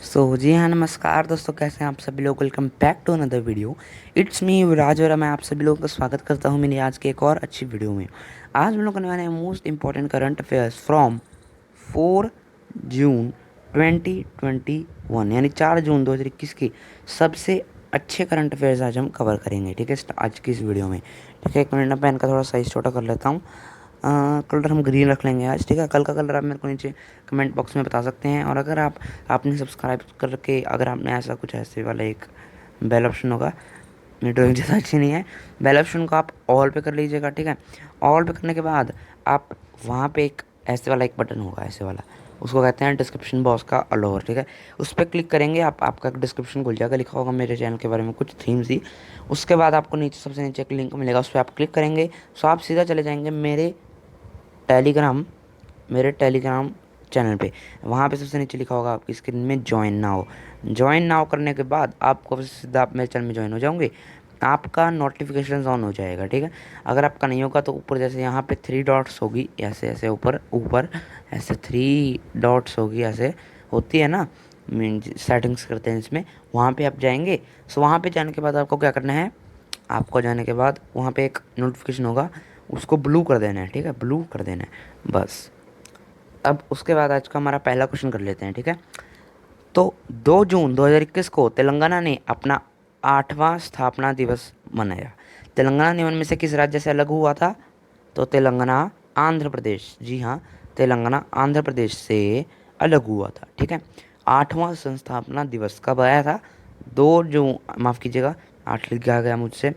जी हाँ, नमस्कार दोस्तों, कैसे हैं आप सभी लोग। Welcome back to another video. It's me Viraj और मैं आप सभी लोगों का स्वागत करता हूँ मेरी आज के एक और अच्छी वीडियो में। आज हम लोग करने वाले हैं most important current affairs from 4 जून 2021 यानी 4 जून 2021 की सबसे अच्छे करंट अफेयर्स आज हम कवर करेंगे। ठीक है, आज की इस वीडियो में। ठीक है, एक मिनट में पेन का थोड़ा साइज छोटा कर लेता हूँ। कलर हम ग्रीन रख लेंगे आज। ठीक है, कल का कलर आप मेरे को नीचे कमेंट बॉक्स में बता सकते हैं। और अगर आपने सब्सक्राइब करके, अगर आपने ऐसा कुछ ऐसे वाला एक बेल ऑप्शन होगा, मेरी ड्राइंग ज़्यादा अच्छी नहीं है, बेल ऑप्शन को आप ऑल पे कर लीजिएगा। ठीक है, ऑल पे करने के बाद आप वहाँ पे एक ऐसे वाला एक बटन होगा, ऐसे वाला, उसको कहते हैं डिस्क्रिप्शन बॉक्स का अलोवर। ठीक है, उस पर क्लिक करेंगे आपका डिस्क्रिप्शन खुल जाएगा, लिखा होगा मेरे चैनल के बारे में कुछ थीम्स ही। उसके बाद आपको नीचे सबसे नीचे एक लिंक मिलेगा, उस पर आप क्लिक करेंगे तो आप सीधा चले जाएंगे टेलीग्राम मेरे टेलीग्राम चैनल पे। वहाँ पे सबसे नीचे लिखा होगा आपकी स्क्रीन में ज्वाइन नाउ। ज्वाइन नाउ करने के बाद आपको सीधा आप मेरे चैनल में ज्वाइन हो जाओगे, आपका नोटिफिकेशन ऑन हो जाएगा। ठीक है, अगर आपका नहीं होगा तो ऊपर जैसे यहाँ पे 3 डॉट्स होगी, ऐसे ऐसे ऊपर ऊपर ऐसे 3 डॉट्स होगी, ऐसे होती है ना, मीन सेटिंग्स करते हैं इसमें, वहाँ पे आप जाएंगे। सो वहाँ पे जाने के बाद आपको क्या करना है, आपको जाने के बाद वहाँ पे एक नोटिफिकेशन होगा, उसको ब्लू कर देना है। ठीक है, ब्लू कर देना है बस। अब उसके बाद आज का हमारा पहला क्वेश्चन कर लेते हैं। ठीक है, तो 2 जून 2021 को तेलंगाना ने अपना 8वां स्थापना दिवस मनाया। तेलंगाना निम्न में से किस राज्य से अलग हुआ था? तो तेलंगाना आंध्र प्रदेश, जी हाँ, तेलंगाना आंध्र प्रदेश से अलग हुआ था। ठीक है, 8वां संस्थापना दिवस कब आया था? 2 जून, माफ़ कीजिएगा 8 लिख गया मुझसे,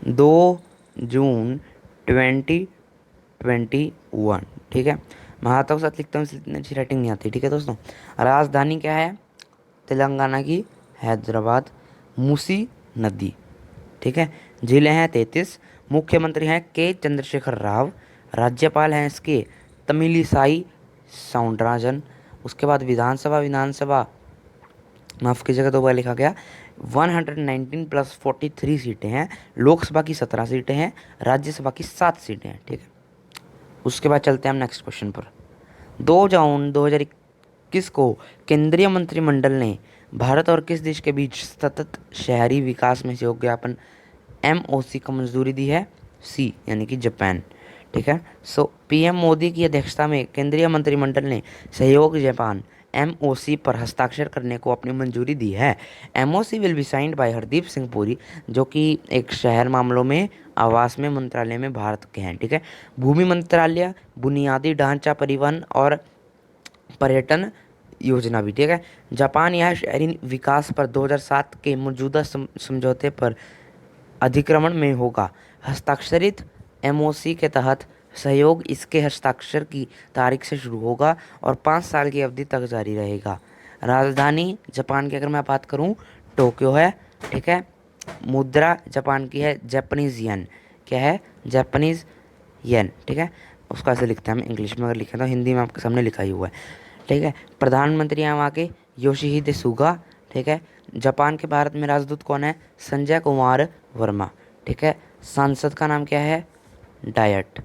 2 जून 2021। ठीक है, मैं हाथों के साथ लिखता हूँ इसलिए इतनी अच्छी राइटिंग नहीं आती। ठीक है दोस्तों, राजधानी क्या है तेलंगाना की? हैदराबाद। मूसी नदी। ठीक है, जिले हैं 33। मुख्यमंत्री हैं के चंद्रशेखर राव। राज्यपाल हैं इसके तमिलिसाई साउंडराजन। उसके बाद विधानसभा विधानसभा माफ़ कीजिएगा 2 बार लिखा गया, 119 प्लस 43 सीटें हैं। लोकसभा की 17 सीटें हैं, राज्यसभा की 7 सीटें हैं। ठीक है, उसके बाद चलते हैं हम नेक्स्ट क्वेश्चन पर। 2 जून 2021 को केंद्रीय मंत्रिमंडल ने भारत और किस देश के बीच सतत शहरी विकास में सहयोग ज्ञापन एमओसी को मंजूरी दी है? सी यानी कि जापान। ठीक है, सो पीएम मोदी की अध्यक्षता में केंद्रीय मंत्रिमंडल ने सहयोग जापान एमओसी पर हस्ताक्षर करने को अपनी मंजूरी दी है। MOC will be signed by Hardeep Singh Puri, जो कि एक शहर मामलों में आवास में मंत्रालय में भारत के हैं। ठीक है, भूमि मंत्रालय, बुनियादी ढांचा, परिवहन और पर्यटन योजना भी। ठीक है, जापान यह शहरी विकास पर 2007 के मौजूदा समझौते पर अधिक्रमण में होगा। हस्ताक्षरित एमओसी के तहत सहयोग इसके हस्ताक्षर की तारीख से शुरू होगा और 5 साल की अवधि तक जारी रहेगा। राजधानी जापान की अगर मैं बात करूं, टोक्यो है। ठीक है, मुद्रा जापान की है जापानीज येन। क्या है? Japanese yen. ठीक है, उसको ऐसे लिखते हैं हम, इंग्लिश में अगर लिखें तो, हिंदी में आपके सामने लिखा ही हुआ है। ठीक है, प्रधानमंत्री हैं वहाँ के योशिहिदे सुगा। ठीक है, जापान के भारत में राजदूत कौन है? संजय कुमार वर्मा। ठीक है, सांसद का नाम क्या है? डायट।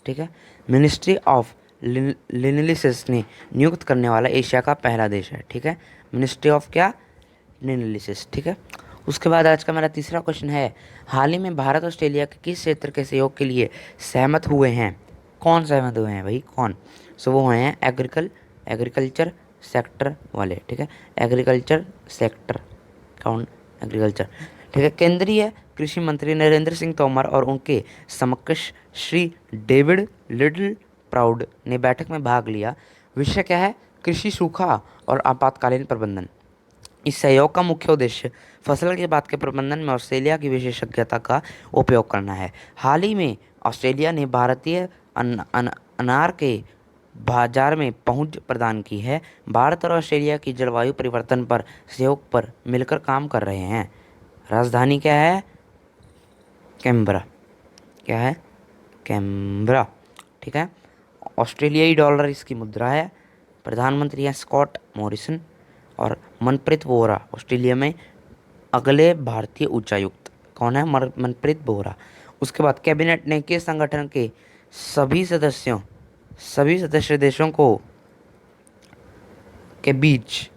ठीक है, मिनिस्ट्री ऑफ लिनलिसिस ने नियुक्त करने वाला एशिया का पहला देश है। ठीक है, मिनिस्ट्री ऑफ क्या? लिनलिसिस। ठीक है, उसके बाद आज का मेरा तीसरा क्वेश्चन है, हाल ही में भारत ऑस्ट्रेलिया के किस क्षेत्र के सहयोग के लिए सहमत हुए हैं? कौन सहमत हुए हैं भाई, कौन? सो वो हुए हैं एग्रीकल्चर सेक्टर वाले। ठीक है, एग्रीकल्चर सेक्टर, कौन? एग्रीकल्चर। ठीक है, केंद्रीय कृषि मंत्री नरेंद्र सिंह तोमर और उनके समकक्ष श्री डेविड लिटिल प्राउड ने बैठक में भाग लिया। विषय क्या है? कृषि सूखा और आपातकालीन प्रबंधन। इस सहयोग का मुख्य उद्देश्य फसल के बाद के प्रबंधन में ऑस्ट्रेलिया की विशेषज्ञता का उपयोग करना है। हाल ही में ऑस्ट्रेलिया ने भारतीय अनार के बाजार में पहुंच प्रदान की है। भारत और ऑस्ट्रेलिया की जलवायु परिवर्तन पर सहयोग पर मिलकर काम कर रहे हैं। राजधानी क्या है? कैनबरा। क्या है? कैनबरा। ठीक है, ऑस्ट्रेलियाई डॉलर इसकी मुद्रा है। प्रधानमंत्री हैं स्कॉट मॉरिसन और मनप्रीत वोरा ऑस्ट्रेलिया में अगले भारतीय उच्चायुक्त। कौन है? मनप्रीत वोरा। उसके बाद कैबिनेट ने किस संगठन के सभी सदस्यों सभी सदस्य देशों को के बीच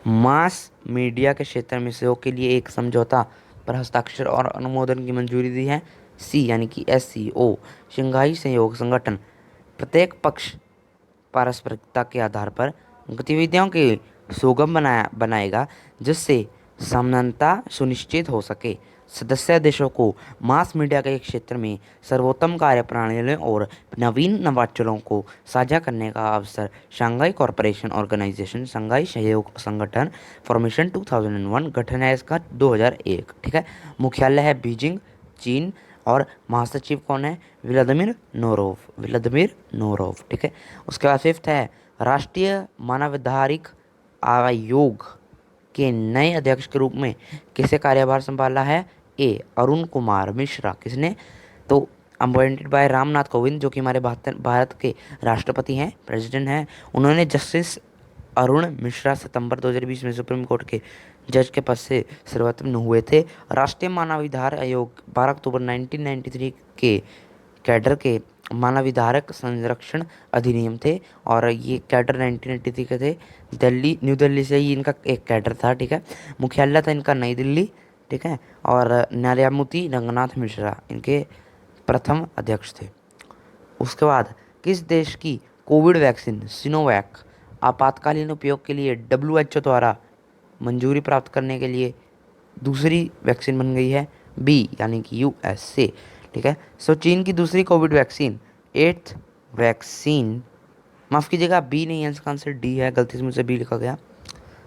मास मीडिया के क्षेत्र में सहयोग के लिए एक समझौता पर हस्ताक्षर और अनुमोदन की मंजूरी दी है। सी यानी कि SCO, शंघाई सहयोग संगठन प्रत्येक पक्ष पारस्परिकता के आधार पर गतिविधियों के सुगम बनाएगा, जिससे समानता सुनिश्चित हो सके। सदस्य देशों को मास मीडिया के क्षेत्र में सर्वोत्तम कार्यप्रणालियों और नवीन नवाचारों को साझा करने का अवसर। शंघाई कॉरपोरेशन ऑर्गेनाइजेशन, शंघाई सहयोग संगठन, फॉर्मेशन 2001, गठन है इसका 2001। ठीक है, मुख्यालय है बीजिंग, चीन, और महासचिव कौन है? Vladimir Norov. ठीक है, उसके बाद फिफ्थ है राष्ट्रीय मानवाधिकार आयोग के नए अध्यक्ष के रूप में किसे कार्यभार संभाला है? ए अरुण कुमार मिश्रा। किसने? तो अपॉइंटेड बाय रामनाथ कोविंद, जो कि हमारे भारत के राष्ट्रपति हैं, प्रेसिडेंट हैं। उन्होंने जस्टिस अरुण मिश्रा सितंबर 2020 में सुप्रीम कोर्ट के जज के पद से सेवानिवृत्त हुए थे। राष्ट्रीय मानवाधिकार आयोग 12 अक्टूबर 1993 के कैडर के मानवाधिकार संरक्षण अधिनियम थे, और ये कैडर 1983 के थे। न्यू दिल्ली से ही इनका एक कैडर था। ठीक है, मुख्यालय था इनका नई दिल्ली। ठीक है, और न्यायमूर्ति रंगनाथ मिश्रा इनके प्रथम अध्यक्ष थे। उसके बाद किस देश की कोविड वैक्सीन सिनोवैक आपातकालीन उपयोग के लिए WHO द्वारा मंजूरी प्राप्त करने के लिए दूसरी वैक्सीन बन गई है? बी यानी कि USA। ठीक है, सो चीन की दूसरी कोविड वैक्सीन, एट्थ वैक्सीन, माफ़ कीजिएगा बी नहीं है इसका आंसर, डी है, गलती से मुझसे बी लिखा गया,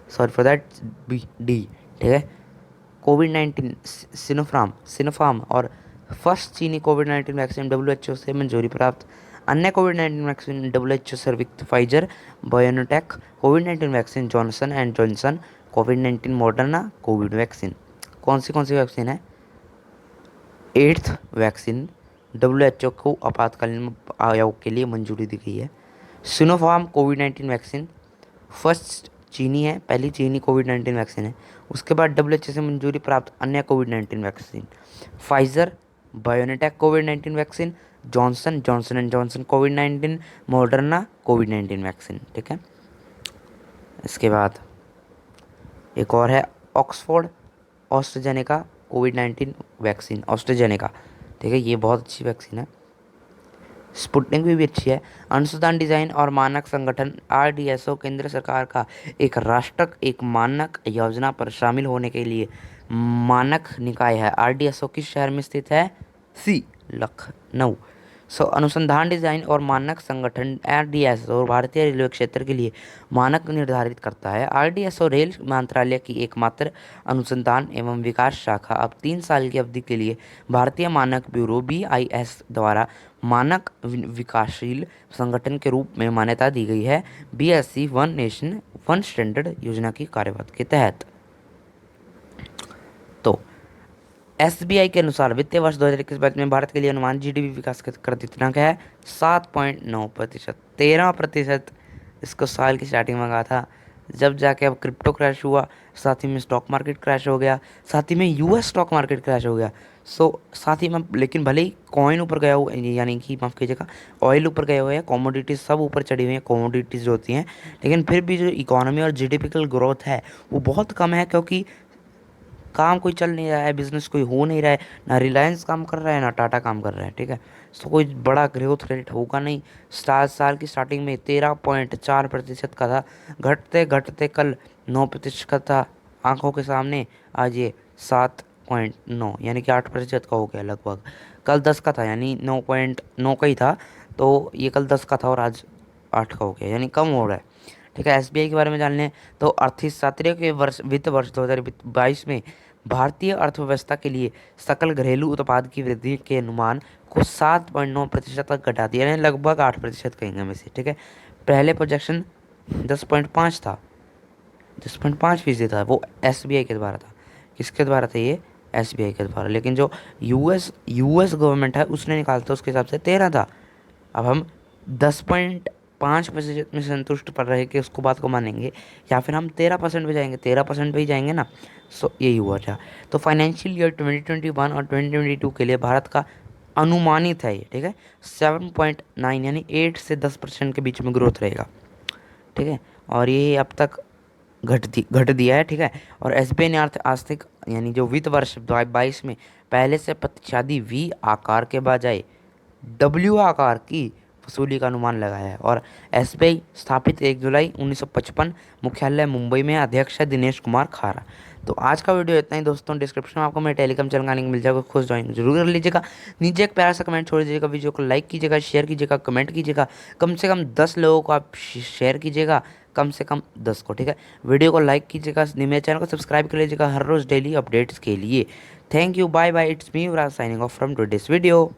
sorry for that, B D. ठीक है, कोविड-19 सिनोफार्म और फर्स्ट चीनी कोविड-19 वैक्सीन WHO से मंजूरी प्राप्त। अन्य कोविड-19 vaccine WHO सर्विक्ट Pfizer BioNTech, covid vaccine Johnson and Johnson, covid Moderna Covid vaccine. कौन सी वैक्सीन है? एट्थ वैक्सीन WHO को आपातकालीन आयोग के लिए मंजूरी दी गई है। सिनोफार्म कोविड-19 वैक्सीन फर्स्ट चीनी है, पहली चीनी कोविड-19 वैक्सीन है। उसके बाद WHO से मंजूरी प्राप्त अन्य कोविड-19 vaccine, Pfizer BioNTech covid vaccine, Johnson and Johnson covid, Moderna covid vaccine. ठीक है, इसके बाद एक और है ऑक्सफोर्ड ऑस्ट्राजेनेका कोविड-19 वैक्सीन, ऑस्ट्राजेनेका। ठीक है, ये बहुत अच्छी वैक्सीन है। स्पुतनिक भी अच्छी है। अनुसंधान डिजाइन और मानक संगठन RDSO केंद्र सरकार का एक मानक योजना पर शामिल होने के लिए मानक निकाय है। RDSO किस शहर में स्थित है? सी लखनऊ। अनुसंधान डिजाइन और मानक संगठन RDSO भारतीय रेलवे क्षेत्र के लिए मानक निर्धारित करता है। RDSO रेल मंत्रालय की एकमात्र अनुसंधान एवं विकास शाखा अब 3 साल की अवधि के लिए भारतीय मानक ब्यूरो BIS द्वारा मानक विकासशील संगठन के रूप में मान्यता दी गई है। BSC one nation one standard योजना की कार्यवाही के तहत। तो SBI के अनुसार वित्तीय वर्ष 2021-22 में भारत के लिए अनुमान GDP विकास कर कितना क्या है? 7.9%, 13% इसको साल की स्टार्टिंग में कहा था, जब जाके अब क्रिप्टो क्रैश हुआ, साथ ही में स्टॉक मार्केट क्रैश हो गया, साथ ही में US स्टॉक मार्केट क्रैश हो गया। साथ ही में लेकिन भले ही कॉइन ऊपर गया हुआ, यानी कि माफ़ कीजिएगा ऑयल ऊपर गए हुए हैं, कॉमोडिटीज़ सब ऊपर चढ़ी हुई हैं, कॉमोडिटीज़ जो होती हैं, लेकिन फिर भी जो इकोनॉमी और GDP की ग्रोथ है वो बहुत कम है, क्योंकि काम कोई चल नहीं रहा है, बिजनेस कोई हो नहीं रहा है, ना रिलायंस काम कर रहा है ना टाटा काम कर रहा है। ठीक है, तो कोई बड़ा ग्रोथ रेट होगा नहीं। साल की स्टार्टिंग में 13.4% का था, घटते घटते कल 9% का था आंखों के सामने, आज ये 7.9 यानी कि 8% का हो गया लगभग। कल 10 का था, यानी 9.9 का ही था, तो ये कल 10 का था और आज 8 का हो गया, यानी कम हो रहा है। ठीक है, SBI के बारे में जान लें तो अर्थशास्त्रियों के वित्त वर्ष 2022 में भारतीय अर्थव्यवस्था के लिए सकल घरेलू उत्पाद की वृद्धि के अनुमान को 7.9% तक घटा दिया, यानी लगभग 8% कहेंगे हम इसे। ठीक है, पहले प्रोजेक्शन 10.5 था, 10.5% था, वो SBI के द्वारा था। किसके द्वारा था ये? SBI के द्वारा। लेकिन जो यूएस गवर्नमेंट है उसने निकाला था, उसके हिसाब से 13 था। अब हम 10.5% में संतुष्ट पड़ रहे कि उसको बात को मानेंगे, या फिर हम 13% पे जाएंगे, 13% पे ही जाएंगे ना। यही हुआ था। तो फाइनेंशियल ईयर 2021 और 2022 के लिए भारत का अनुमानित है ये। ठीक है, 7.9 यानी 8 से 10% के बीच में ग्रोथ रहेगा। ठीक है, और ये अब तक घट दिया है, ठीक है। और एसबीआई ने आर्थिक यानी जो वित्त वर्ष 22 में पहले से प्रतिशत वी आकार के बजाय डब्ल्यू आकार की वसूली का अनुमान लगाया है। और एसबीआई स्थापित 1 जुलाई 1955, मुख्यालय मुंबई में, अध्यक्ष है दिनेश कुमार खारा। तो आज का वीडियो इतना ही दोस्तों। डिस्क्रिप्शन में आपको मेरे टेलीग्राम चैनल का लिंक मिल जाएगा, खुद ज्वाइन जरूर कर लीजिएगा। नीचे एक प्यारा सा कमेंट छोड़ दीजिएगा, वीडियो को लाइक कीजिएगा, शेयर कीजिएगा, कमेंट कीजिएगा। कम से कम 10 लोगों को आप शेयर कीजिएगा, कम से कम 10 को, ठीक है। वीडियो को लाइक कीजिएगा, मेरे चैनल को सब्सक्राइब कर लीजिएगा हर रोज़ डेली अपडेट्स के लिए। Thank you, bye bye, it's me Yuvraj signing off from today's video.